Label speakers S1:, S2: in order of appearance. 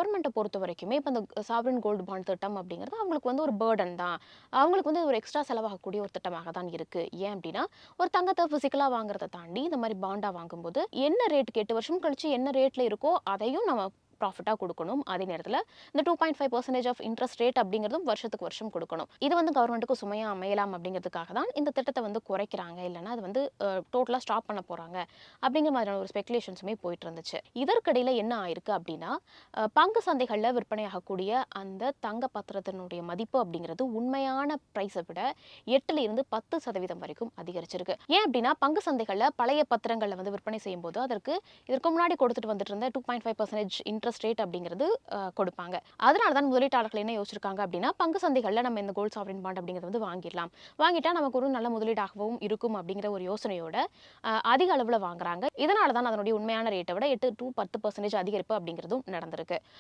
S1: கவர்மெண்ட்டை பொறுத்த வரைக்குமே இப்போ இந்த சாவரின் கோல்டு பாண்ட் திட்டம் அப்படிங்கிறது அவங்களுக்கு வந்து ஒரு பேர்டன் தான். அவங்களுக்கு வந்து ஒரு எக்ஸ்ட்ரா செலவாகக்கூடிய ஒரு திட்டமாக தான் இருக்கு. ஏன் அப்படின்னா, ஒரு தங்கத்தை பிசிக்கலா வாங்குறத தாண்டி இந்த மாதிரி பாண்டா வாங்கும்போது என்ன ரேட்டுக்கு 8 வருஷம் கழிச்சு என்ன ரேட்ல இருக்கோ அதையும் நம்ம ப்ராஃபிட்டா கொடுக்கணும். அதே நேரத்துல இந்த 2.5% ஆஃப் இன்ட்ரெஸ்ட் ரேட் அப்படிங்கிறதும் வருஷத்துக்கு வருஷம் கொடுக்கணும். இது வந்து கவர்மெண்ட்டுக்கு சுமையா அமையலாம் அப்படிங்கிறதுக்காக தான் இந்த திட்டத்தை வந்து குறைக்கிறாங்க. இல்லைன்னா அது வந்து டோட்டலா ஸ்டாப் பண்ண போறாங்க அப்படிங்கிற மாதிரியான ஒரு ஸ்பெகுலேஷன்ஸுமே போயிட்டு இருந்துச்சு. இதற்கிடையில என்ன ஆயிருக்கு அப்படின்னா, பங்கு சந்தைகள்ல விற்பனையாகக்கூடிய அந்த தங்க பத்திரத்தினுடைய மதிப்பு அப்படிங்கிறது உண்மையான பிரைஸை விட 8ல இருந்து 10% வரைக்கும் அதிகரிச்சிருக்கு. ஏன் அப்படின்னா, பங்கு சந்தைகள்ல பழைய பத்திரங்கள்ல வந்து விற்பனை செய்யும்போது இதற்கு முன்னாடி கொடுத்துட்டு வந்துட்டு இருந்த 2.5% இன்ட்ரெஸ்ட் ரேட் அப்படிங்கிறது கொடுப்பாங்க. அதனால தான் முதலீட்டாளர்கள் என்ன யோசிச்சிருக்காங்க அப்படின்னா, பங்கு சந்தைகள்ல நம்ம இந்த கோல்ட் சாவரின் பாண்ட் அப்படிங்கிறத வந்து வாங்கிடலாம். வாங்கிட்டா நமக்கு ஒரு நல்ல முதலீடாகவும் இருக்கும் அப்படிங்கிற ஒரு யோசனையோட அதிக அளவுல வாங்குறாங்க. இதனால தான் அதனுடைய உண்மையான ரேட்டை விட 8 to 10% அதிகரிப்பு அப்படிங்கிறதும் நடந்திருக்கு.